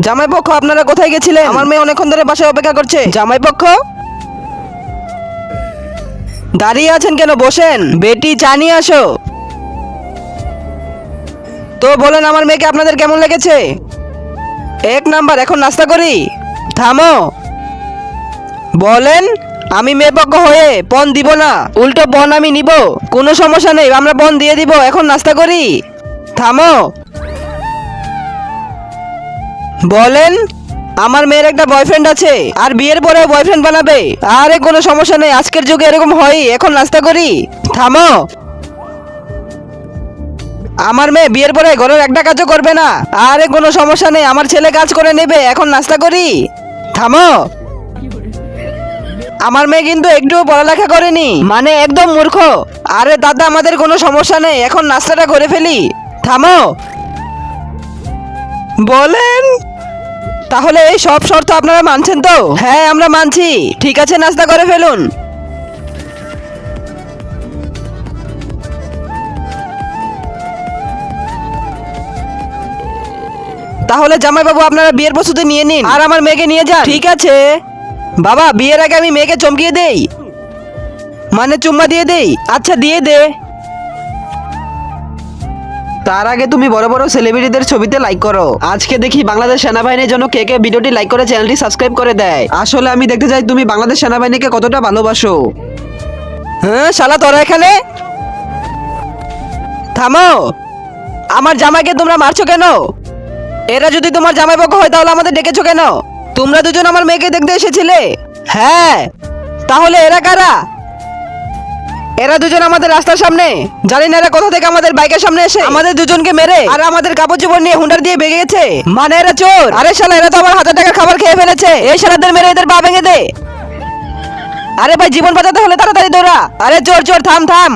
জামাই পক্ষ আপনারা কোথায় গেছিলেন? আমার মেয়ে অনেকক্ষণ ধরে বাসায় অপেক্ষা করছে। জামাই পক্ষ দাঁড়িয়ে আছেন কেন? বসেন। বেটি চা নিয়ে আসো। তো বলেন আমার মেয়েকে আপনাদের কেমন লেগেছে? এক নাম্বার। এখন নাস্তা করি? থামো। বলেন। আমি মেয়ে পক্ষ হয়ে পণ দিব না, উল্টো পণ আমি নিব। কোনো সমস্যা নেই, আমরা পণ দিয়ে দিব। এখন নাস্তা করি? থামো। বলেন। আমার মেয়ের একটা বয়ফ্রেন্ড আছে, আর বিয়ের পরেও বয়ফ্রেন্ড বানাবে। আরে কোনো সমস্যা নেই, আজকের যুগে এরকম হয়। এখন নাস্তা করি? থামো। আমার মেয়ে বিয়ের পরে ঘরের একটা কাজও করবে না। আরে কোনো সমস্যা নেই, আমার ছেলে কাজ করে নেবে। এখন নাস্তা করি? থামো। আমার মেয়ে কিন্তু একটুও পড়ালেখা করেনি, মানে একদম মূর্খ। আরে দাদা আমাদের কোনো সমস্যা নেই, এখন নাস্তাটা করে ফেলি। থামো। বলেন। তাহলে এই সব শর্ত আপনারা মানছেন তো? হ্যাঁ আমরা মানছি। ঠিক আছে, নাস্তা করে ফেলুন। তাহলে জামাইবাবু আপনারা বিয়ের প্রস্তুতি নিয়ে নিন, আর আমার মেয়েকে নিয়ে যান। ঠিক আছে বাবা, বিয়ের আগে আমি মেয়েকে চমকিয়ে দেই, মানে চুম্মা দিয়ে দেই। আচ্ছা দিয়ে দে। তার আগে তুমি বড় বড় সেলিব্রিটিদের ছবিতে লাইক করো। আজকে দেখি বাংলাদেশ সেনাবাহিনীর জন্য কে কে ভিডিওটি লাইক করে চ্যানেলটি সাবস্ক্রাইব করে দেয়। আসলে আমি দেখতে চাই তুমি বাংলাদেশ সেনাবাহিনীকে কতটা ভালোবাসো। হ্যাঁ শালা, তোরা এখানে থামো। আমার জামাইকে তোমরা মারছো কেন? এরা যদি তোমার জামাই পক্ষ হয় তাহলে আমাদের ডেকেছো কেন? তোমরা দুজন আমার মেয়েকে দেখতে এসেছিলে? হ্যাঁ। তাহলে এরা কারা? এরা দুজন আমাদের রাস্তার সামনে, জানি না এরা কোথা থেকে আমাদের বাইকের সামনে এসে আমাদের দুজনকে মেরে আর আমাদের কাপড় চোপড় নিয়ে হুন্ডার দিয়ে ভেগে গেছে। মানে এরা চোর। আরে শালা, এরা তো আমার 1000 টাকার খাবার খেয়ে ফেলেছে। এই শালাদের মেরে এদের পা ভেঙে দে। আরে ভাই, জীবন বাঁচাতে হলে তাড়াতাড়ি দৌড়া। আরে চোর চোর, থাম থাম।